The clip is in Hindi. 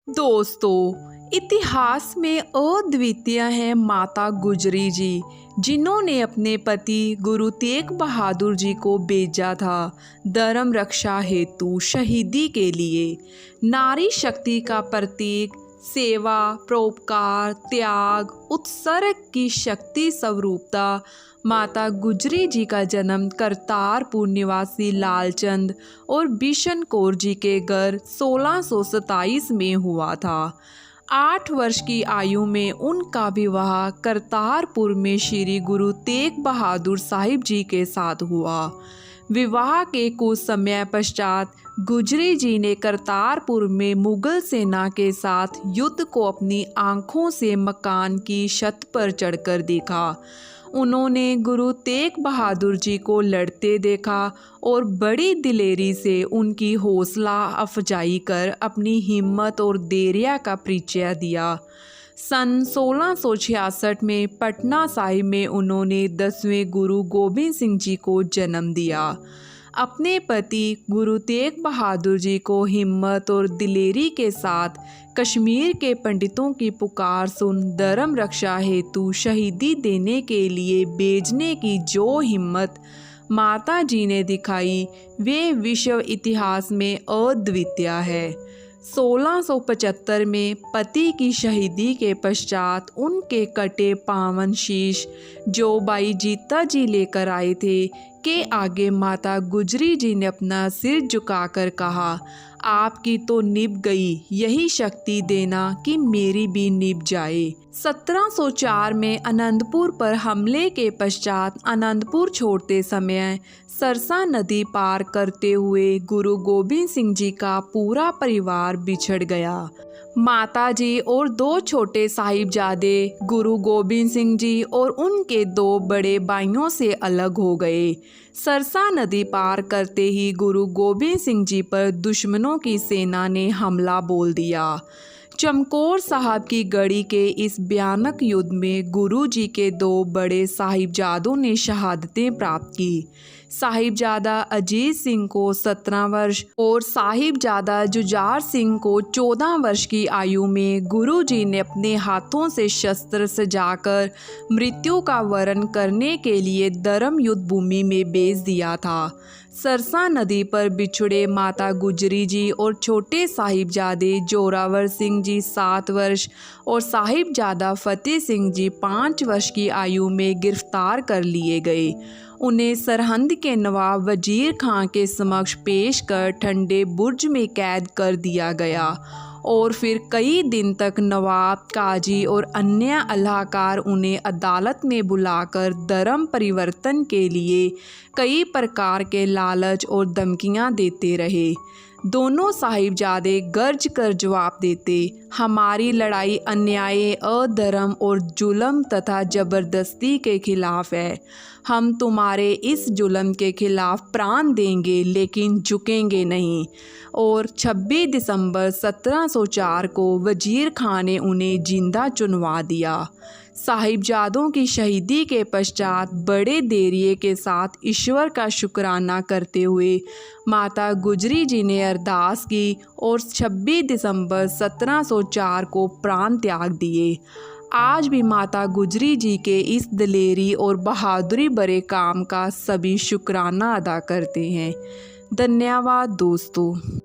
दोस्तों, इतिहास में अद्वितीय हैं माता गुजरी जी, जिन्होंने अपने पति गुरु तेग बहादुर जी को भेजा था धर्म रक्षा हेतु शहीदी के लिए। नारी शक्ति का प्रतीक, सेवा, परोपकार, त्याग, उत्सर्ग की शक्ति स्वरूपता माता गुजरी जी का जन्म करतारपुर निवासी लालचंद और बिशन कौर जी के घर 1627 में हुआ था। 8 वर्ष की आयु में उनका विवाह करतारपुर में श्री गुरु तेग बहादुर साहिब जी के साथ हुआ। विवाह के कुछ समय पश्चात गुजरी जी ने करतारपुर में मुगल सेना के साथ युद्ध को अपनी आंखों से मकान की छत पर चढ़कर देखा। उन्होंने गुरु तेग बहादुर जी को लड़ते देखा और बड़ी दिलेरी से उनकी हौसला अफजाई कर अपनी हिम्मत और धैर्य का परिचय दिया। सन 1666 में पटना साहिब में उन्होंने 10वें गुरु गोबिंद सिंह जी को जन्म दिया। अपने पति गुरु तेग बहादुर जी को हिम्मत और दिलेरी के साथ कश्मीर के पंडितों की पुकार सुन धर्म रक्षा हेतु शहीदी देने के लिए भेजने की जो हिम्मत माता जी ने दिखाई, वे विश्व इतिहास में अद्वितीय है। 1675 में पति की शहीदी के पश्चात उनके कटे पावन शीश जो भाई जीता जी लेकर आए थे के आगे माता गुजरी जी ने अपना सिर झुकाकर कहा, आपकी तो निभ गई, यही शक्ति देना कि मेरी भी निभ जाए। 1704 में आनंदपुर पर हमले के पश्चात आनंदपुर छोड़ते समय सरसा नदी पार करते हुए गुरु गोबिंद सिंह जी का पूरा परिवार बिछड़ गया। माता जी और 2 छोटे साहिबजादे गुरु गोबिंद सिंह जी और उनके 2 बड़े भाइयों से अलग हो गए। सरसा नदी पार करते ही गुरु गोबिंद सिंह जी पर दुश्मनों की सेना ने हमला बोल दिया। चमकौर साहब की गढ़ी के इस भयानक युद्ध में गुरु जी के 2 बड़े साहिबजादों ने शहादतें प्राप्त की। साहिबजादा अजीत सिंह को 17 वर्ष और साहिबजादा जुझार सिंह को 14 वर्ष की आयु में गुरु जी ने अपने हाथों से शस्त्र सजाकर मृत्यु का वरण करने के लिए धर्म युद्ध भूमि में भेज दिया था। सरसा नदी पर बिछुड़े माता गुजरी जी और छोटे साहिबजादे जोरावर सिंह जी 7 वर्ष और साहिबजादा फतेह सिंह जी 5 वर्ष की आयु में गिरफ्तार कर लिए गए। उन्हें सरहंद के नवाब वजीर खां के समक्ष पेश कर ठंडे बुर्ज में कैद कर दिया गया और फिर कई दिन तक नवाब, काजी और अन्य अल्लाहकार उन्हें अदालत में बुलाकर धर्म परिवर्तन के लिए कई प्रकार के लालच और धमकियां देते रहे। दोनों साहिबजादे गर्ज कर जवाब देते, हमारी लड़ाई अन्याय, अधर्म और जुल्म तथा ज़बरदस्ती के खिलाफ है। हम तुम्हारे इस जुल्म के खिलाफ प्राण देंगे लेकिन झुकेंगे नहीं। और 26 दिसंबर 1704 को वजीर खां ने उन्हें जिंदा चुनवा दिया। साहिबजादों की शहीदी के पश्चात बड़े धैर्य के साथ ईश्वर का शुक्राना करते हुए माता गुजरी जी ने अरदास की और 26 दिसंबर 1704 को प्राण त्याग दिए। आज भी माता गुजरी जी के इस दिलेरी और बहादुरी भरे काम का सभी शुक्राना अदा करते हैं। धन्यवाद दोस्तों।